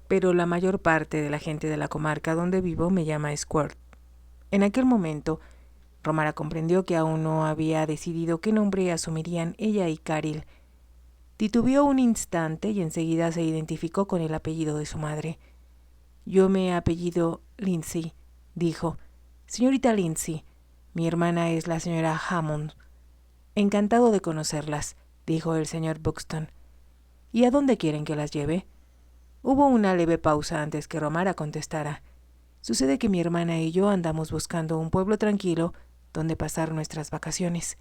pero la mayor parte de la gente de la comarca donde vivo me llama Squirt. En aquel momento, Romara comprendió que aún no había decidido qué nombre asumirían ella y Caril. Titubeó un instante y enseguida se identificó con el apellido de su madre. «Yo me apellido Lindsay», dijo. «Señorita Lindsay, mi hermana es la señora Hammond». «Encantado de conocerlas», dijo el señor Buxton. «¿Y a dónde quieren que las lleve?» Hubo una leve pausa antes que Romara contestara. «Sucede que mi hermana y yo andamos buscando un pueblo tranquilo donde pasar nuestras vacaciones».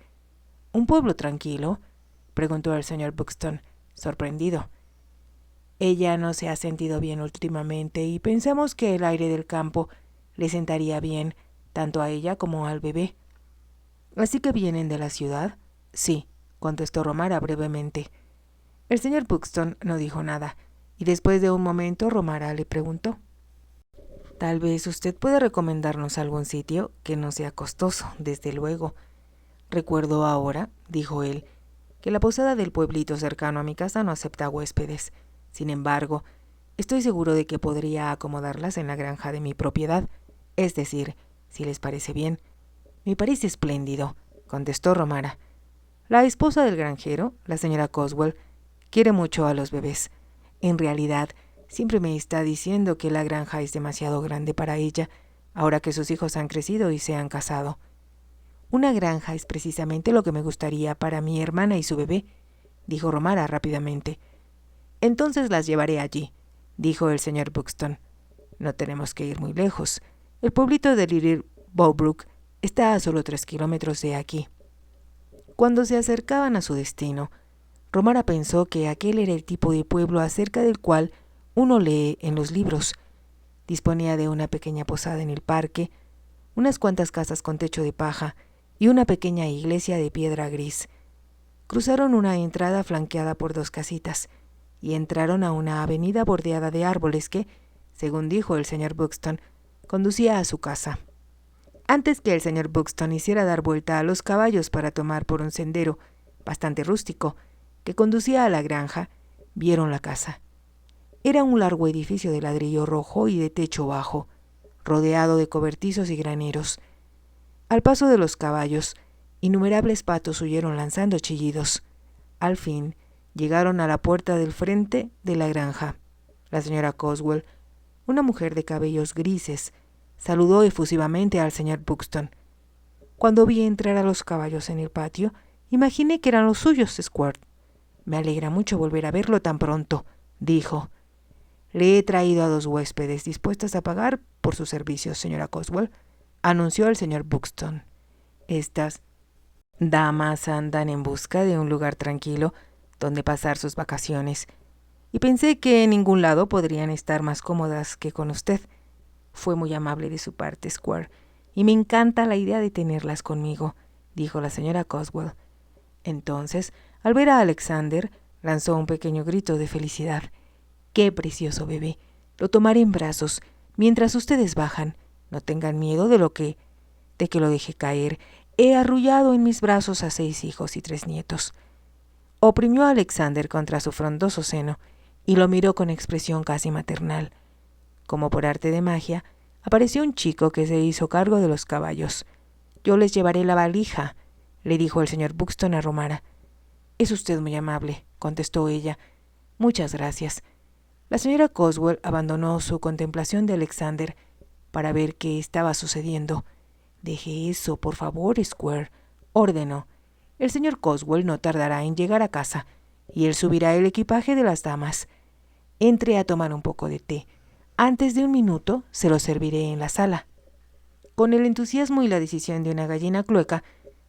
«¿Un pueblo tranquilo?», preguntó el señor Buxton, sorprendido. «Ella no se ha sentido bien últimamente y pensamos que el aire del campo le sentaría bien, tanto a ella como al bebé». «¿Así que vienen de la ciudad?» «Sí», contestó Romara brevemente. El señor Buxton no dijo nada, y después de un momento Romara le preguntó: «Tal vez usted puede recomendarnos algún sitio que no sea costoso, desde luego. Recuerdo ahora», dijo él, «que la posada del pueblito cercano a mi casa no acepta huéspedes. Sin embargo, estoy seguro de que podría acomodarlas en la granja de mi propiedad, es decir, si les parece bien». «Me parece espléndido», contestó Romara. «La esposa del granjero, la señora Coswell, quiere mucho a los bebés. En realidad, siempre me está diciendo que la granja es demasiado grande para ella, ahora que sus hijos han crecido y se han casado». «Una granja es precisamente lo que me gustaría para mi hermana y su bebé», dijo Romara rápidamente. «Entonces las llevaré allí», dijo el señor Buxton. «No tenemos que ir muy lejos. El pueblito de Little Bowbrook está a solo 3 kilómetros de aquí». Cuando se acercaban a su destino, Romara pensó que aquel era el tipo de pueblo acerca del cual uno lee en los libros. Disponía de una pequeña posada en el parque, unas cuantas casas con techo de paja y una pequeña iglesia de piedra gris. Cruzaron una entrada flanqueada por 2 casitas y entraron a una avenida bordeada de árboles que, según dijo el señor Buxton, conducía a su casa. Antes que el señor Buxton hiciera dar vuelta a los caballos para tomar por un sendero bastante rústico que conducía a la granja, vieron la casa. Era un largo edificio de ladrillo rojo y de techo bajo, rodeado de cobertizos y graneros. Al paso de los caballos, innumerables patos huyeron lanzando chillidos. Al fin, llegaron a la puerta del frente de la granja. La señora Coswell, una mujer de cabellos grises, saludó efusivamente al señor Buxton. «Cuando vi entrar a los caballos en el patio, imaginé que eran los suyos, Squirt. Me alegra mucho volver a verlo tan pronto», dijo. «Le he traído a 2 huéspedes dispuestos a pagar por sus servicios, señora Coswell», anunció el señor Buxton. «Estas damas andan en busca de un lugar tranquilo donde pasar sus vacaciones, y pensé que en ningún lado podrían estar más cómodas que con usted. Fue muy amable de su parte, Squirt, y me encanta la idea de tenerlas conmigo», dijo la señora Coswell. Entonces, al ver a Alexander, lanzó un pequeño grito de felicidad. «¡Qué precioso bebé! Lo tomaré en brazos mientras ustedes bajan. No tengan miedo de que lo deje caer. He arrullado en mis brazos a 6 hijos y 3 nietos». Oprimió a Alexander contra su frondoso seno y lo miró con expresión casi maternal. Como por arte de magia, apareció un chico que se hizo cargo de los caballos. «Yo les llevaré la valija», le dijo el señor Buxton a Romara. «Es usted muy amable», contestó ella. «Muchas gracias». La señora Coswell abandonó su contemplación de Alexander para ver qué estaba sucediendo. «Deje eso, por favor, Squirt», ordenó. «El señor Coswell no tardará en llegar a casa, y él subirá el equipaje de las damas. Entre a tomar un poco de té. Antes de un minuto se lo serviré en la sala». Con el entusiasmo y la decisión de una gallina clueca,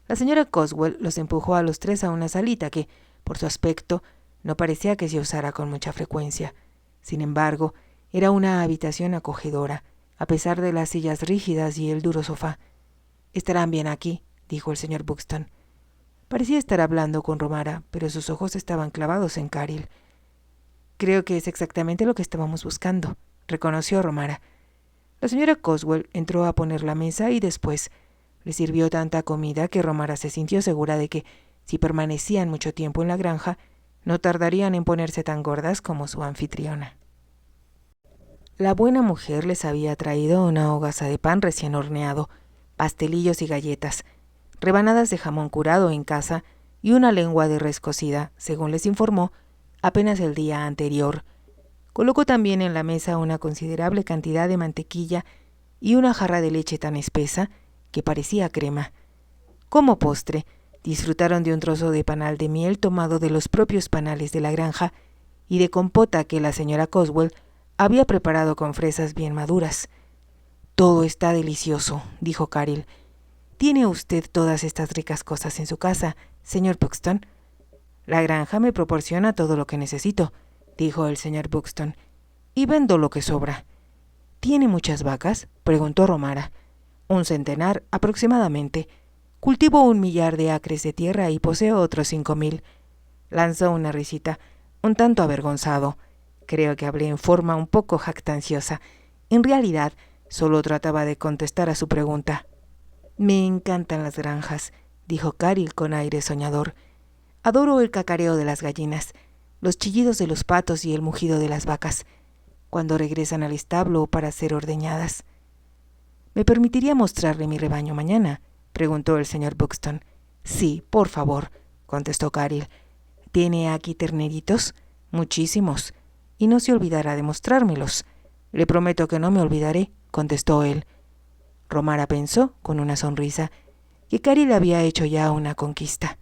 la señora Coswell los empujó a los 3 a una salita que, por su aspecto, no parecía que se usara con mucha frecuencia. Sin embargo, era una habitación acogedora, a pesar de las sillas rígidas y el duro sofá. «Estarán bien aquí», dijo el señor Buxton. Parecía estar hablando con Romara, pero sus ojos estaban clavados en Caril. «Creo que es exactamente lo que estábamos buscando», reconoció Romara. La señora Coswell entró a poner la mesa y después le sirvió tanta comida que Romara se sintió segura de que, si permanecían mucho tiempo en la granja, no tardarían en ponerse tan gordas como su anfitriona. La buena mujer les había traído una hogaza de pan recién horneado, pastelillos y galletas, rebanadas de jamón curado en casa y una lengua de res cocida, según les informó, apenas el día anterior. Colocó también en la mesa una considerable cantidad de mantequilla y una jarra de leche tan espesa que parecía crema. Como postre, disfrutaron de un trozo de panal de miel tomado de los propios panales de la granja y de compota que la señora Coswell había preparado con fresas bien maduras. «Todo está delicioso», dijo Caril. «¿Tiene usted todas estas ricas cosas en su casa, señor Buxton?» «La granja me proporciona todo lo que necesito», dijo el señor Buxton, «y vendo lo que sobra». «¿Tiene muchas vacas?», preguntó Romara. «Un centenar aproximadamente. Cultivo 1 millar de acres de tierra y poseo otros 5,000. Lanzó una risita, un tanto avergonzado. Creo que hablé en forma un poco jactanciosa. En realidad, solo trataba de contestar a su pregunta. «Me encantan las granjas», dijo Caril con aire soñador. «Adoro el cacareo de las gallinas, los chillidos de los patos y el mugido de las vacas, cuando regresan al establo para ser ordeñadas». «¿Me permitiría mostrarle mi rebaño mañana?», preguntó el señor Buxton. «Sí, por favor», contestó Caril. «¿Tiene aquí terneritos?» «Muchísimos. Y no se olvidará de mostrármelos». «Le prometo que no me olvidaré», contestó él. Romara pensó, con una sonrisa, que Caril había hecho ya una conquista.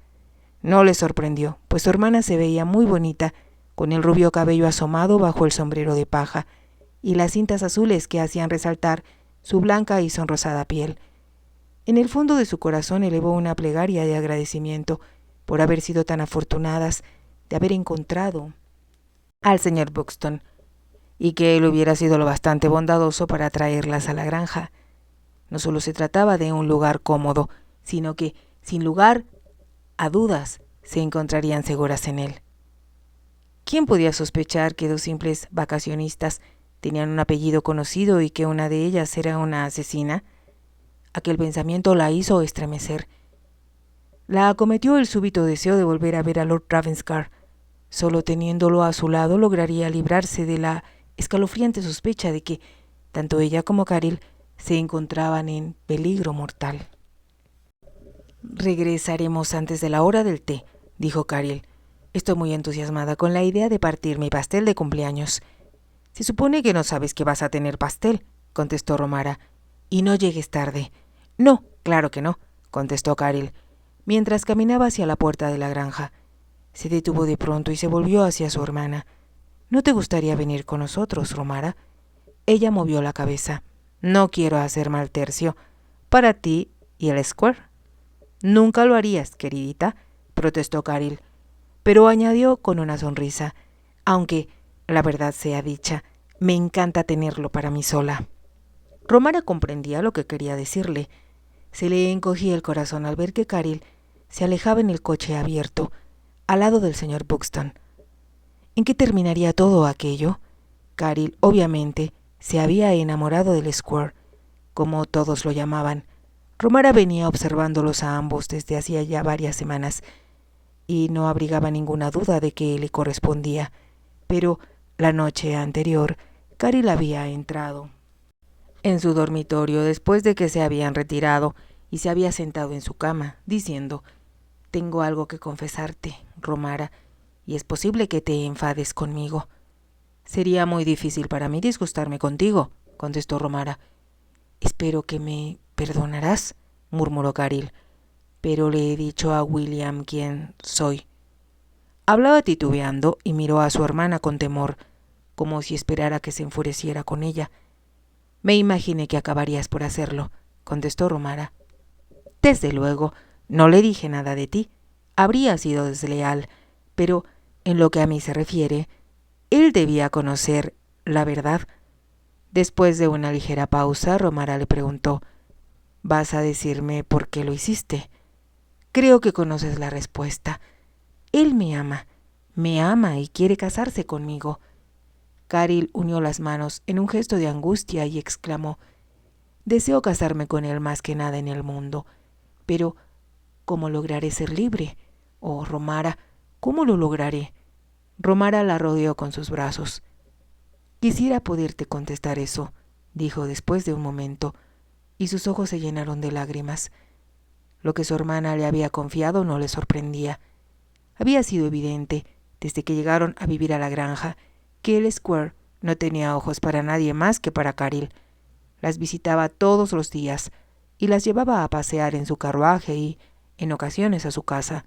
No le sorprendió, pues su hermana se veía muy bonita, con el rubio cabello asomado bajo el sombrero de paja y las cintas azules que hacían resaltar su blanca y sonrosada piel. En el fondo de su corazón elevó una plegaria de agradecimiento por haber sido tan afortunadas de haber encontrado al señor Buxton, y que él hubiera sido lo bastante bondadoso para traerlas a la granja. No solo se trataba de un lugar cómodo, sino que, sin lugar a dudas, se encontrarían seguras en él. ¿Quién podía sospechar que 2 simples vacacionistas tenían un apellido conocido y que una de ellas era una asesina? Aquel pensamiento la hizo estremecer. La acometió el súbito deseo de volver a ver a Lord Ravenscar. Solo teniéndolo a su lado lograría librarse de la escalofriante sospecha de que tanto ella como Caril se encontraban en peligro mortal. «Regresaremos antes de la hora del té», dijo Caril. «Estoy muy entusiasmada con la idea de partir mi pastel de cumpleaños». «Se supone que no sabes que vas a tener pastel», contestó Romara. «Y no llegues tarde». «No, claro que no», contestó Caril, mientras caminaba hacia la puerta de la granja. Se detuvo de pronto y se volvió hacia su hermana. «¿No te gustaría venir con nosotros, Romara?» Ella movió la cabeza. «No quiero hacer mal tercio. Para ti y el Square». «Nunca lo harías, queridita», protestó Caril, pero añadió con una sonrisa, «aunque, la verdad sea dicha, me encanta tenerlo para mí sola». Romara comprendía lo que quería decirle. Se le encogía el corazón al ver que Caril se alejaba en el coche abierto, al lado del señor Buxton. ¿En qué terminaría todo aquello? Caril, obviamente, se había enamorado del Square, como todos lo llamaban. Romara venía observándolos a ambos desde hacía ya varias semanas, y no abrigaba ninguna duda de que le correspondía. Pero la noche anterior, Caril había entrado en su dormitorio después de que se habían retirado y se había sentado en su cama, diciendo: «Tengo algo que confesarte, Romara, y es posible que te enfades conmigo». «Sería muy difícil para mí disgustarme contigo», contestó Romara. «Espero que me perdonarás», murmuró Caril. «Pero le he dicho a William quién soy». Hablaba titubeando y miró a su hermana con temor, como si esperara que se enfureciera con ella. «Me imaginé que acabarías por hacerlo», contestó Romara. «Desde luego, no le dije nada de ti. Habría sido desleal, pero en lo que a mí se refiere, él debía conocer la verdad». Después de una ligera pausa, Romara le preguntó: «¿Vas a decirme por qué lo hiciste?» «Creo que conoces la respuesta. Él me ama y quiere casarse conmigo». Caril unió las manos en un gesto de angustia y exclamó: «Deseo casarme con él más que nada en el mundo. Pero, ¿cómo lograré ser libre? Oh, Romara, ¿cómo lo lograré?» Romara la rodeó con sus brazos. Quisiera poderte contestar eso, dijo después de un momento, y sus ojos se llenaron de lágrimas. Lo que su hermana le había confiado no le sorprendía. Había sido evidente, desde que llegaron a vivir a la granja, que el Square no tenía ojos para nadie más que para Caril. Las visitaba todos los días y las llevaba a pasear en su carruaje y, en ocasiones, a su casa.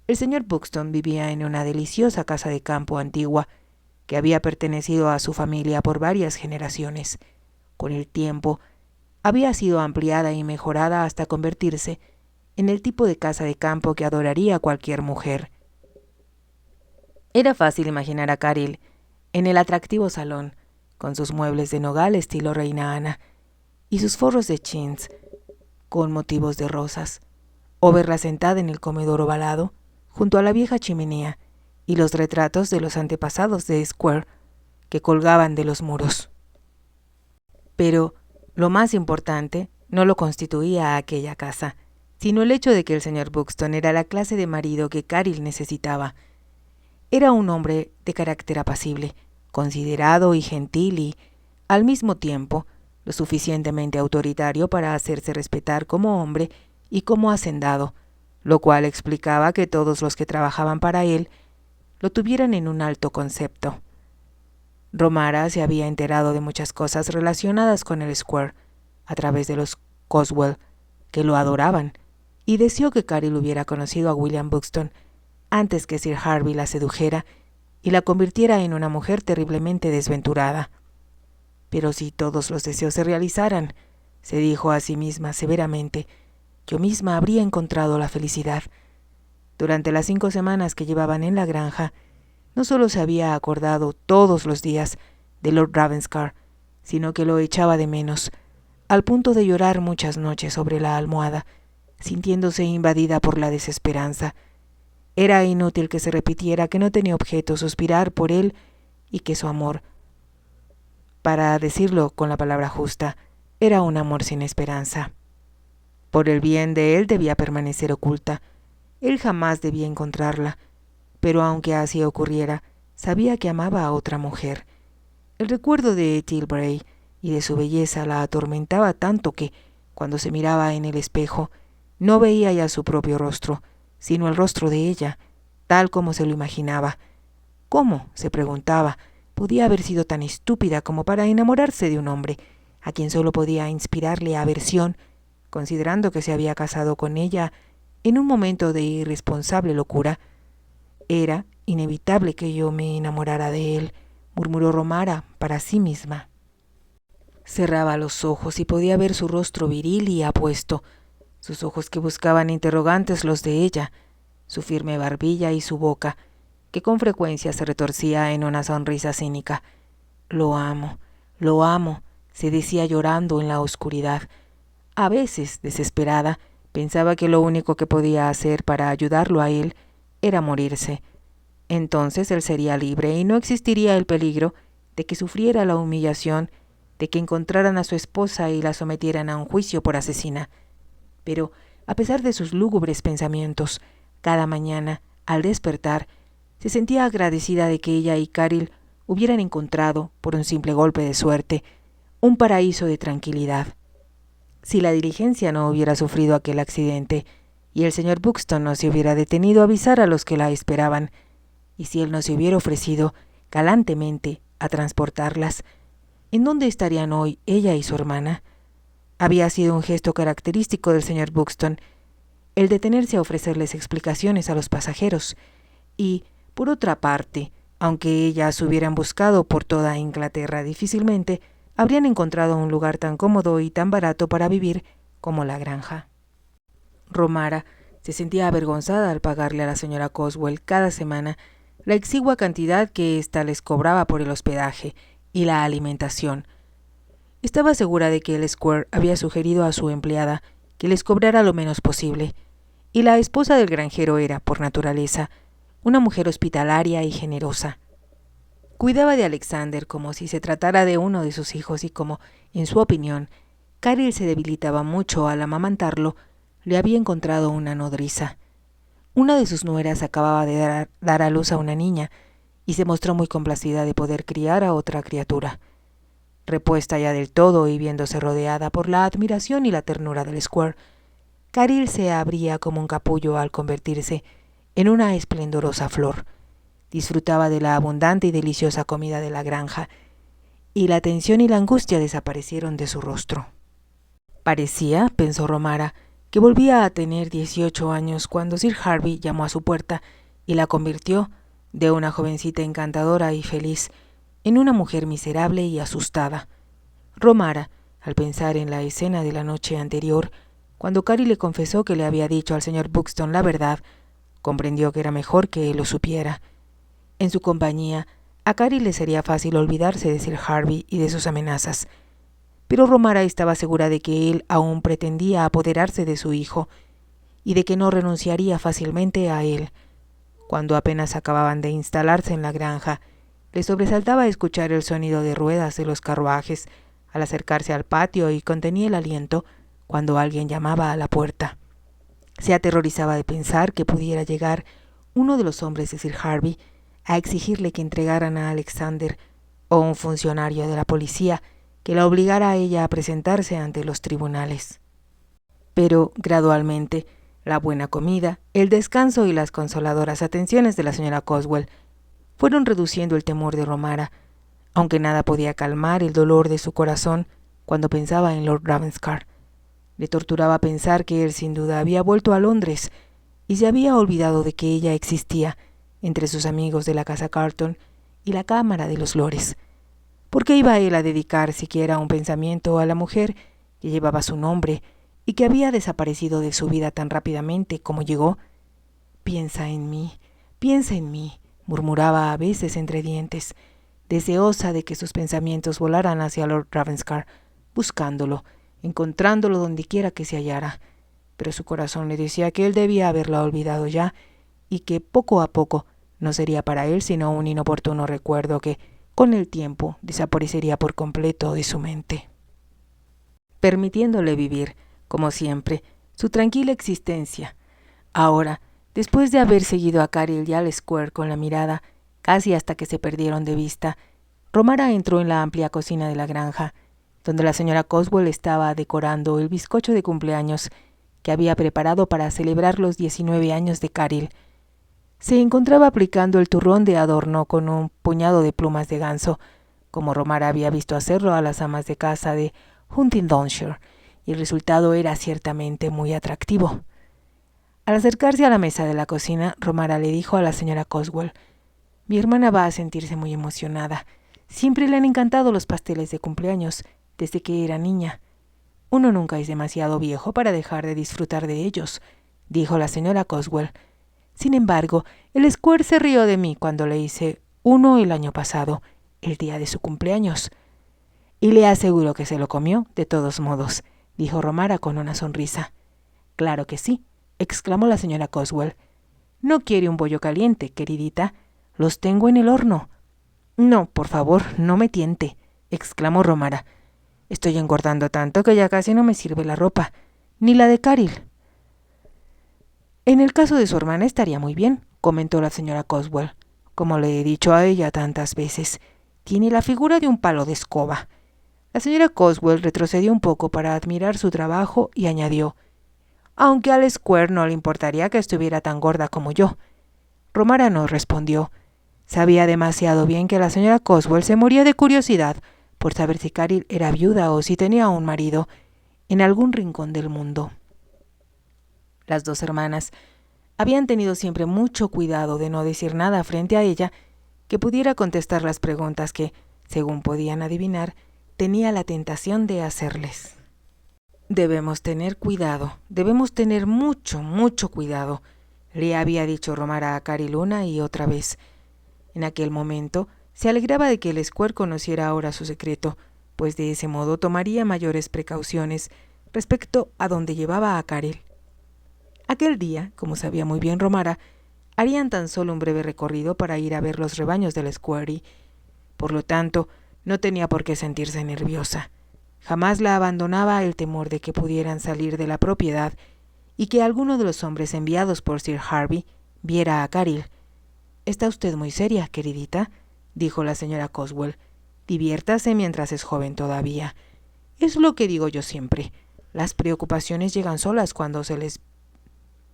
El señor Buxton vivía en una deliciosa casa de campo antigua que había pertenecido a su familia por varias generaciones. Con el tiempo, había sido ampliada y mejorada hasta convertirse en el tipo de casa de campo que adoraría cualquier mujer. Era fácil imaginar a Caril en el atractivo salón, con sus muebles de nogal estilo Reina Ana y sus forros de chintz con motivos de rosas, o verla sentada en el comedor ovalado junto a la vieja chimenea y los retratos de los antepasados de Square que colgaban de los muros. Pero lo más importante no lo constituía aquella casa, sino el hecho de que el señor Buxton era la clase de marido que Caril necesitaba. Era un hombre de carácter apacible, considerado y gentil y, al mismo tiempo, lo suficientemente autoritario para hacerse respetar como hombre y como hacendado, lo cual explicaba que todos los que trabajaban para él lo tuvieran en un alto concepto. Romara se había enterado de muchas cosas relacionadas con el Square a través de los Coswell, que lo adoraban, y deseó que Caril hubiera conocido a William Buxton antes que Sir Harvey la sedujera y la convirtiera en una mujer terriblemente desventurada. Pero si todos los deseos se realizaran, se dijo a sí misma severamente, yo misma habría encontrado la felicidad. Durante las 5 semanas que llevaban en la granja, no solo se había acordado todos los días de Lord Ravenscar, sino que lo echaba de menos, al punto de llorar muchas noches sobre la almohada, sintiéndose invadida por la desesperanza. Era inútil que se repitiera que no tenía objeto suspirar por él y que su amor, para decirlo con la palabra justa, era un amor sin esperanza. Por el bien de él debía permanecer oculta. Él jamás debía encontrarla, pero aunque así ocurriera, sabía que amaba a otra mujer. El recuerdo de Tilbury y de su belleza la atormentaba tanto que, cuando se miraba en el espejo, no veía ya su propio rostro, sino el rostro de ella, tal como se lo imaginaba. ¿Cómo?, se preguntaba, podía haber sido tan estúpida como para enamorarse de un hombre a quien solo podía inspirarle aversión, considerando que se había casado con ella en un momento de irresponsable locura. Era inevitable que yo me enamorara de él, murmuró Romara para sí misma. Cerraba los ojos y podía ver su rostro viril y apuesto, sus ojos que buscaban interrogantes los de ella, su firme barbilla y su boca, que con frecuencia se retorcía en una sonrisa cínica. Lo amo, se decía llorando en la oscuridad. A veces, desesperada, pensaba que lo único que podía hacer para ayudarlo a él era morirse. Entonces él sería libre y no existiría el peligro de que sufriera la humillación de que encontraran a su esposa y la sometieran a un juicio por asesina. Pero, a pesar de sus lúgubres pensamientos, cada mañana, al despertar, se sentía agradecida de que ella y Caril hubieran encontrado, por un simple golpe de suerte, un paraíso de tranquilidad. Si la diligencia no hubiera sufrido aquel accidente, y el señor Buxton no se hubiera detenido a avisar a los que la esperaban, y si él no se hubiera ofrecido galantemente a transportarlas, ¿en dónde estarían hoy ella y su hermana? Había sido un gesto característico del señor Buxton, el detenerse a ofrecerles explicaciones a los pasajeros, y, por otra parte, aunque ellas hubieran buscado por toda Inglaterra, difícilmente habrían encontrado un lugar tan cómodo y tan barato para vivir como la granja. Romara se sentía avergonzada al pagarle a la señora Coswell cada semana la exigua cantidad que ésta les cobraba por el hospedaje y la alimentación. Estaba segura de que el Square había sugerido a su empleada que les cobrara lo menos posible, y la esposa del granjero era, por naturaleza, una mujer hospitalaria y generosa. Cuidaba de Alexander como si se tratara de uno de sus hijos y como, en su opinión, Caril se debilitaba mucho al amamantarlo, le había encontrado una nodriza. Una de sus nueras acababa de dar a luz a una niña, y se mostró muy complacida de poder criar a otra criatura. Repuesta ya del todo y viéndose rodeada por la admiración y la ternura del Square, Caril se abría como un capullo al convertirse en una esplendorosa flor. Disfrutaba de la abundante y deliciosa comida de la granja, y la tensión y la angustia desaparecieron de su rostro. Parecía, pensó Romara, que volvía a tener 18 años cuando Sir Harvey llamó a su puerta y la convirtió, de una jovencita encantadora y feliz, en una mujer miserable y asustada. Romara, al pensar en la escena de la noche anterior, cuando Caril le confesó que le había dicho al señor Buxton la verdad, comprendió que era mejor que él lo supiera. En su compañía, a Caril le sería fácil olvidarse de Sir Harvey y de sus amenazas, pero Romara estaba segura de que él aún pretendía apoderarse de su hijo y de que no renunciaría fácilmente a él. Cuando apenas acababan de instalarse en la granja, le sobresaltaba escuchar el sonido de ruedas de los carruajes al acercarse al patio y contenía el aliento cuando alguien llamaba a la puerta. Se aterrorizaba de pensar que pudiera llegar uno de los hombres de Sir Harvey a exigirle que entregaran a Alexander, o un funcionario de la policía que la obligara a ella a presentarse ante los tribunales. Pero, gradualmente, la buena comida, el descanso y las consoladoras atenciones de la señora Coswell fueron reduciendo el temor de Romara, aunque nada podía calmar el dolor de su corazón cuando pensaba en Lord Ravenscar. Le torturaba pensar que él sin duda había vuelto a Londres y se había olvidado de que ella existía entre sus amigos de la casa Carton y la Cámara de los Lores. ¿Por qué iba él a dedicar siquiera un pensamiento a la mujer que llevaba su nombre y que había desaparecido de su vida tan rápidamente como llegó? Piensa en mí, murmuraba a veces entre dientes, deseosa de que sus pensamientos volaran hacia Lord Ravenscar, buscándolo, encontrándolo donde quiera que se hallara. Pero su corazón le decía que él debía haberla olvidado ya y que poco a poco no sería para él sino un inoportuno recuerdo que, con el tiempo, desaparecería por completo de su mente. Permitiéndole vivir, como siempre, su tranquila existencia. Ahora, después de haber seguido a Caril y al Square con la mirada, casi hasta que se perdieron de vista, Romara entró en la amplia cocina de la granja, donde la señora Coswell estaba decorando el bizcocho de cumpleaños que había preparado para celebrar los 19 años de Caril. Se encontraba aplicando el turrón de adorno con un puñado de plumas de ganso, como Romara había visto hacerlo a las amas de casa de Huntingdonshire, y el resultado era ciertamente muy atractivo. Al acercarse a la mesa de la cocina, Romara le dijo a la señora Coswell: «Mi hermana va a sentirse muy emocionada. Siempre le han encantado los pasteles de cumpleaños, desde que era niña. Uno nunca es demasiado viejo para dejar de disfrutar de ellos», dijo la señora Coswell. «Sin embargo, el Square se rió de mí cuando le hice uno el año pasado, el día de su cumpleaños. Y le aseguro que se lo comió, de todos modos», dijo Romara con una sonrisa. «Claro que sí», exclamó la señora Coswell. «¿No quiere un bollo caliente, queridita? Los tengo en el horno». «No, por favor, no me tiente», exclamó Romara. «Estoy engordando tanto que ya casi no me sirve la ropa, ni la de Caril». «En el caso de su hermana estaría muy bien», comentó la señora Coswell. «Como le he dicho a ella tantas veces, tiene la figura de un palo de escoba». La señora Coswell retrocedió un poco para admirar su trabajo y añadió: «Aunque al Square no le importaría que estuviera tan gorda como yo». Romara no respondió. Sabía demasiado bien que la señora Coswell se moría de curiosidad por saber si Caril era viuda o si tenía un marido en algún rincón del mundo. Las dos hermanas habían tenido siempre mucho cuidado de no decir nada frente a ella que pudiera contestar las preguntas que, según podían adivinar, tenía la tentación de hacerles. «Debemos tener cuidado, debemos tener mucho, mucho cuidado», le había dicho Romara a Caril una y otra vez. En aquel momento se alegraba de que el Square conociera ahora su secreto, pues de ese modo tomaría mayores precauciones respecto a dónde llevaba a Caril. Aquel día, como sabía muy bien Romara, harían tan solo un breve recorrido para ir a ver los rebaños del Square y, por lo tanto, no tenía por qué sentirse nerviosa. Jamás la abandonaba el temor de que pudieran salir de la propiedad y que alguno de los hombres enviados por Sir Harvey viera a Caril. Está usted muy seria, queridita, dijo la señora Coswell. Diviértase mientras es joven todavía. Es lo que digo yo siempre. Las preocupaciones llegan solas cuando se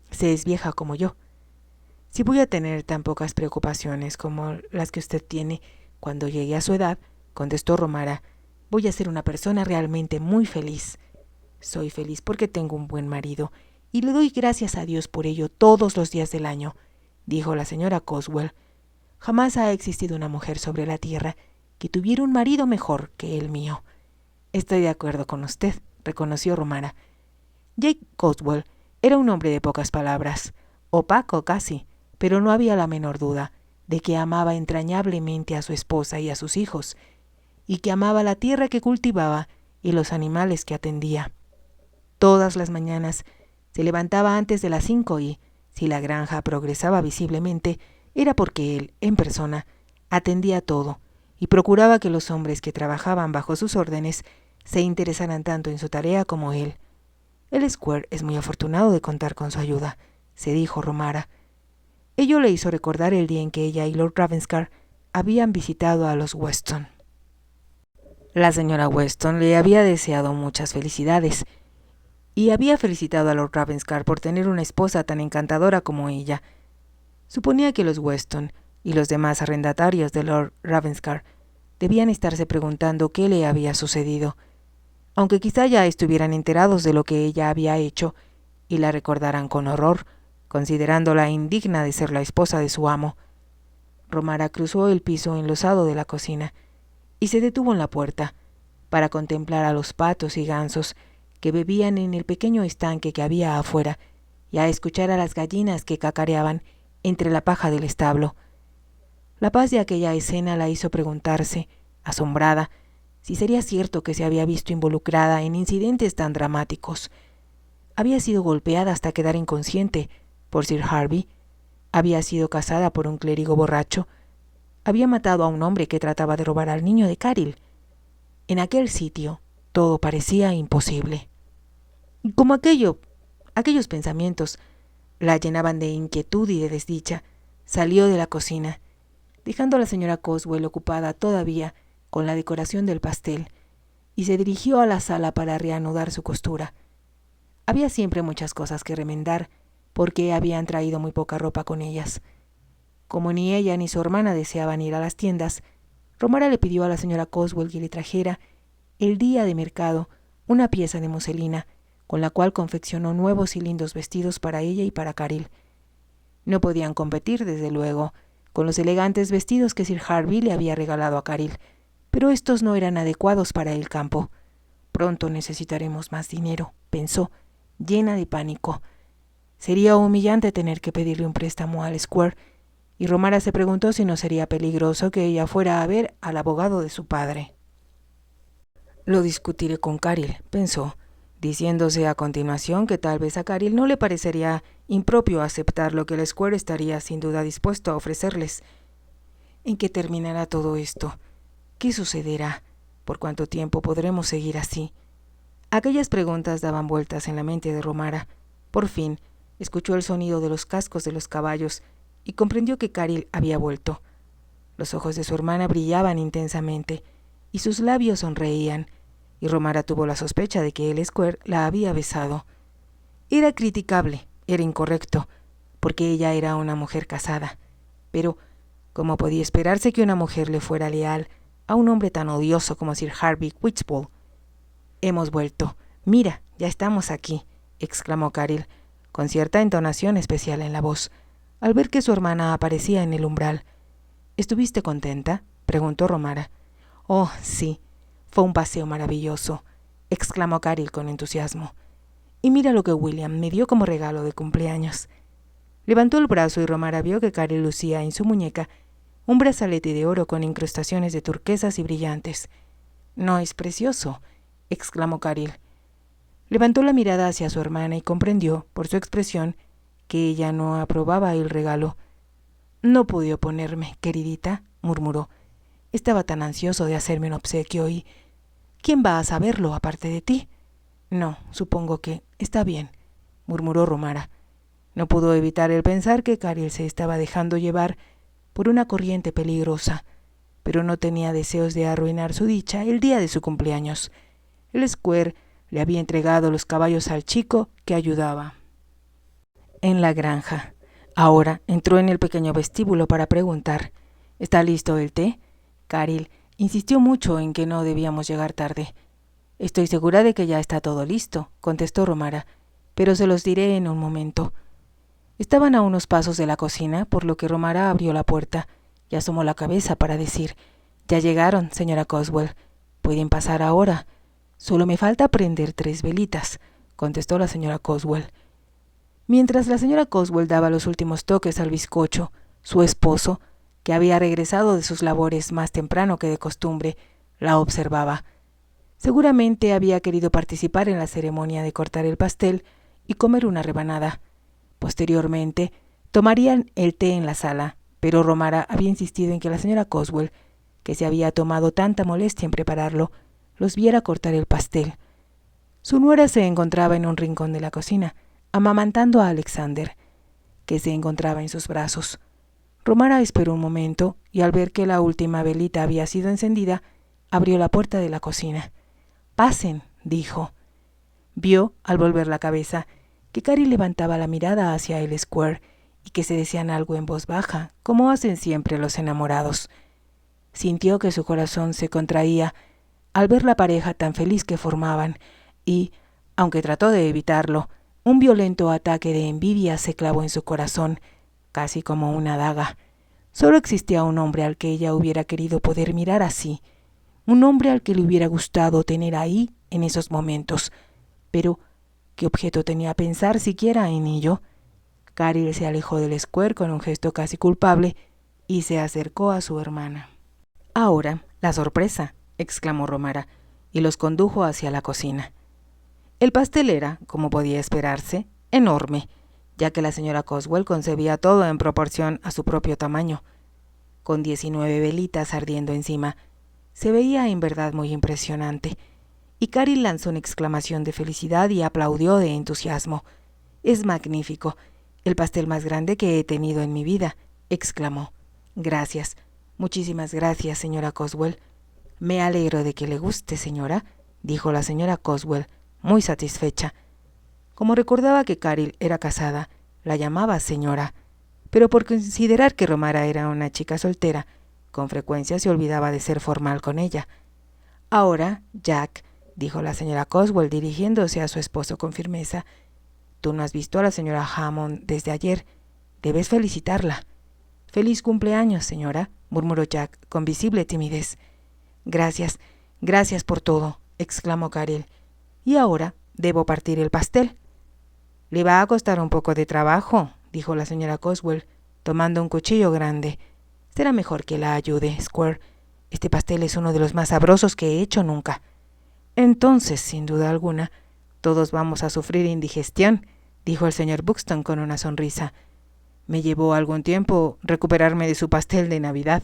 es vieja como yo. Si voy a tener tan pocas preocupaciones como las que usted tiene cuando llegue a su edad, contestó Romara, voy a ser una persona realmente muy feliz. Soy feliz porque tengo un buen marido y le doy gracias a Dios por ello todos los días del año, dijo la señora Coswell. Jamás ha existido una mujer sobre la tierra que tuviera un marido mejor que el mío. Estoy de acuerdo con usted, reconoció Romara. Jake Coswell era un hombre de pocas palabras, opaco casi, pero no había la menor duda de que amaba entrañablemente a su esposa y a sus hijos, y que amaba la tierra que cultivaba y los animales que atendía. Todas las mañanas se levantaba antes de las 5 y, si la granja progresaba visiblemente, era porque él, en persona, atendía todo y procuraba que los hombres que trabajaban bajo sus órdenes se interesaran tanto en su tarea como él. El Square es muy afortunado de contar con su ayuda, se dijo Romara. Ello le hizo recordar el día en que ella y Lord Ravenscar habían visitado a los Weston. La señora Weston le había deseado muchas felicidades y había felicitado a Lord Ravenscar por tener una esposa tan encantadora como ella. Suponía que los Weston y los demás arrendatarios de Lord Ravenscar debían estarse preguntando qué le había sucedido, aunque quizá ya estuvieran enterados de lo que ella había hecho y la recordaran con horror, considerándola indigna de ser la esposa de su amo. Romara cruzó el piso enlosado de la cocina y se detuvo en la puerta para contemplar a los patos y gansos que bebían en el pequeño estanque que había afuera y a escuchar a las gallinas que cacareaban entre la paja del establo. La paz de aquella escena la hizo preguntarse, asombrada, si sería cierto que se había visto involucrada en incidentes tan dramáticos. Había sido golpeada hasta quedar inconsciente por Sir Harvey, había sido casada por un clérigo borracho, había matado a un hombre que trataba de robar al niño de Caril. En aquel sitio todo parecía imposible. Y como aquellos pensamientos la llenaban de inquietud y de desdicha, salió de la cocina, dejando a la señora Coswell ocupada todavía con la decoración del pastel, y se dirigió a la sala para reanudar su costura. Había siempre muchas cosas que remendar, porque habían traído muy poca ropa con ellas. Como ni ella ni su hermana deseaban ir a las tiendas, Romara le pidió a la señora Coswell que le trajera, el día de mercado, una pieza de muselina, con la cual confeccionó nuevos y lindos vestidos para ella y para Caril. No podían competir, desde luego, con los elegantes vestidos que Sir Harvey le había regalado a Caril, pero estos no eran adecuados para el campo. Pronto necesitaremos más dinero, pensó, llena de pánico. Sería humillante tener que pedirle un préstamo al Square, y Romara se preguntó si no sería peligroso que ella fuera a ver al abogado de su padre. Lo discutiré con Caril, pensó, diciéndose a continuación que tal vez a Caril no le parecería impropio aceptar lo que el Square estaría sin duda dispuesto a ofrecerles. ¿En qué terminará todo esto? ¿Qué sucederá? ¿Por cuánto tiempo podremos seguir así? Aquellas preguntas daban vueltas en la mente de Romara. Por fin, escuchó el sonido de los cascos de los caballos y comprendió que Caril había vuelto. Los ojos de su hermana brillaban intensamente y sus labios sonreían, y Romara tuvo la sospecha de que el Square la había besado. Era criticable, era incorrecto, porque ella era una mujer casada, pero ¿cómo podía esperarse que una mujer le fuera leal a un hombre tan odioso como Sir Harvey Witchbold? «Hemos vuelto. Mira, ya estamos aquí», exclamó Caril, con cierta entonación especial en la voz, al ver que su hermana aparecía en el umbral. «¿Estuviste contenta?», preguntó Romara. «Oh, sí, fue un paseo maravilloso», exclamó Caril con entusiasmo. «Y mira lo que William me dio como regalo de cumpleaños». Levantó el brazo y Romara vio que Caril lucía en su muñeca un brazalete de oro con incrustaciones de turquesas y brillantes. «¿No es precioso?», exclamó Caril. Levantó la mirada hacia su hermana y comprendió, por su expresión, que ella no aprobaba el regalo. «No pude oponerme, queridita», murmuró. «Estaba tan ansioso de hacerme un obsequio y... ¿quién va a saberlo aparte de ti?» «No, supongo que... está bien», murmuró Romara. No pudo evitar el pensar que Caril se estaba dejando llevar por una corriente peligrosa, pero no tenía deseos de arruinar su dicha el día de su cumpleaños. El Square le había entregado los caballos al chico que ayudaba en la granja. Ahora entró en el pequeño vestíbulo para preguntar: ¿Está listo el té? Caril insistió mucho en que no debíamos llegar tarde. Estoy segura de que ya está todo listo, contestó Romara, pero se los diré en un momento. Estaban a unos pasos de la cocina, por lo que Romara abrió la puerta y asomó la cabeza para decir: Ya llegaron, señora Coswell. Pueden pasar ahora. Solo me falta prender 3 velitas, contestó la señora Coswell. Mientras la señora Coswell daba los últimos toques al bizcocho, su esposo, que había regresado de sus labores más temprano que de costumbre, la observaba. Seguramente había querido participar en la ceremonia de cortar el pastel y comer una rebanada. Posteriormente, tomarían el té en la sala, pero Romara había insistido en que la señora Coswell, que se había tomado tanta molestia en prepararlo, los viera cortar el pastel. Su nuera se encontraba en un rincón de la cocina, amamantando a Alexander, que se encontraba en sus brazos. Romara esperó un momento y al ver que la última velita había sido encendida, abrió la puerta de la cocina. «Pasen», dijo. Vio, al volver la cabeza, que Caril levantaba la mirada hacia el Square y que se decían algo en voz baja, como hacen siempre los enamorados. Sintió que su corazón se contraía al ver la pareja tan feliz que formaban y, aunque trató de evitarlo, un violento ataque de envidia se clavó en su corazón, casi como una daga. Solo existía un hombre al que ella hubiera querido poder mirar así, un hombre al que le hubiera gustado tener ahí en esos momentos. Pero, ¿qué objeto tenía pensar siquiera en ello? Caril se alejó del Square con un gesto casi culpable y se acercó a su hermana. «Ahora, la sorpresa», exclamó Romara, y los condujo hacia la cocina. El pastel era, como podía esperarse, enorme, ya que la señora Coswell concebía todo en proporción a su propio tamaño. Con 19 velitas ardiendo encima, se veía en verdad muy impresionante, y Caril lanzó una exclamación de felicidad y aplaudió de entusiasmo. «Es magnífico, el pastel más grande que he tenido en mi vida», exclamó. «Gracias, muchísimas gracias, señora Coswell». «Me alegro de que le guste, señora», dijo la señora Coswell, muy satisfecha. Como recordaba que Caril era casada, la llamaba señora, pero por considerar que Romara era una chica soltera, con frecuencia se olvidaba de ser formal con ella. «Ahora, Jack», dijo la señora Coswell dirigiéndose a su esposo con firmeza, «tú no has visto a la señora Hammond desde ayer. Debes felicitarla». «Feliz cumpleaños, señora», murmuró Jack con visible timidez. «Gracias, gracias por todo», exclamó Caril. «Y ahora debo partir el pastel». «Le va a costar un poco de trabajo», dijo la señora Coswell, tomando un cuchillo grande. «Será mejor que la ayude, Square. Este pastel es uno de los más sabrosos que he hecho nunca». «Entonces, sin duda alguna, todos vamos a sufrir indigestión», dijo el señor Buxton con una sonrisa. «Me llevó algún tiempo recuperarme de su pastel de Navidad».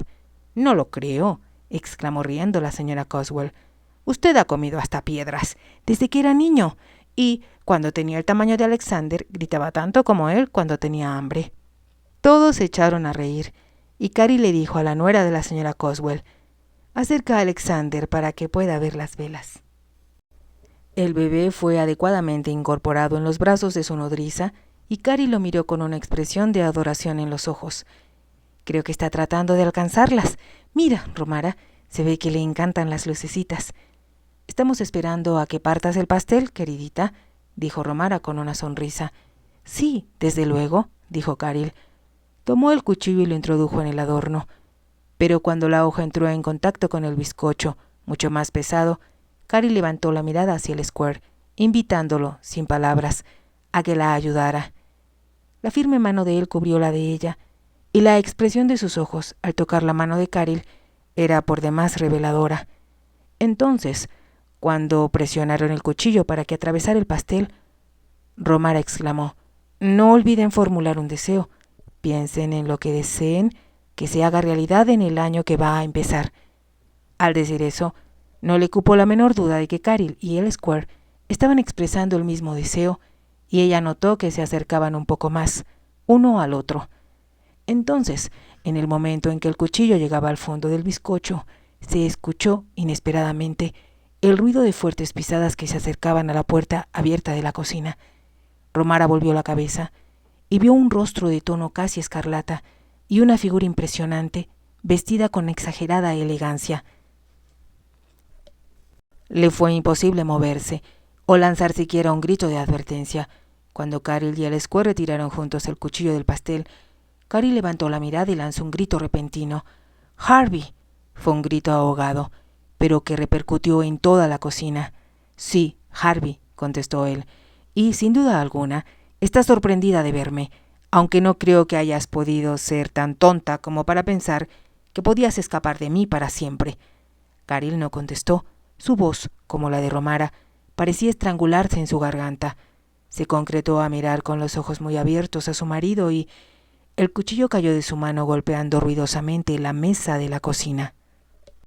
«No lo creo», exclamó riendo la señora Coswell. «Usted ha comido hasta piedras desde que era niño, y cuando tenía el tamaño de Alexander gritaba tanto como él cuando tenía hambre». Todos se echaron a reír, y Caril le dijo a la nuera de la señora Coswell: «Acerca a Alexander para que pueda ver las velas». El bebé fue adecuadamente incorporado en los brazos de su nodriza, y Caril lo miró con una expresión de adoración en los ojos. «Creo que está tratando de alcanzarlas. Mira, Romara, se ve que le encantan las lucecitas». «Estamos esperando a que partas el pastel, queridita», dijo Romara con una sonrisa. «Sí, desde luego», dijo Caril. Tomó el cuchillo y lo introdujo en el adorno. Pero cuando la hoja entró en contacto con el bizcocho, mucho más pesado, Caril levantó la mirada hacia el Square, invitándolo, sin palabras, a que la ayudara. La firme mano de él cubrió la de ella, y la expresión de sus ojos, al tocar la mano de Caril, era por demás reveladora. Entonces, cuando presionaron el cuchillo para que atravesara el pastel, Romara exclamó: «No olviden formular un deseo. Piensen en lo que deseen que se haga realidad en el año que va a empezar». Al decir eso, no le cupo la menor duda de que Caril y el Square estaban expresando el mismo deseo, y ella notó que se acercaban un poco más, uno al otro. Entonces, En el momento en que el cuchillo llegaba al fondo del bizcocho, se escuchó inesperadamente el ruido de fuertes pisadas que se acercaban a la puerta abierta de la cocina. Romara volvió la cabeza y vio un rostro de tono casi escarlata y una figura impresionante, vestida con exagerada elegancia. Le fue imposible moverse o lanzar siquiera un grito de advertencia. Cuando Carol y el Square retiraron juntos el cuchillo del pastel, Carol levantó la mirada y lanzó un grito repentino. ¡Harvey! Fue un grito ahogado, pero que repercutió en toda la cocina. Sí, Harvey, contestó él, y sin duda alguna, estás sorprendida de verme, aunque no creo que hayas podido ser tan tonta como para pensar que podías escapar de mí para siempre. Carol no contestó. Su voz, como la de Romara, parecía estrangularse en su garganta. Se concretó a mirar con los ojos muy abiertos a su marido y el cuchillo cayó de su mano golpeando ruidosamente la mesa de la cocina.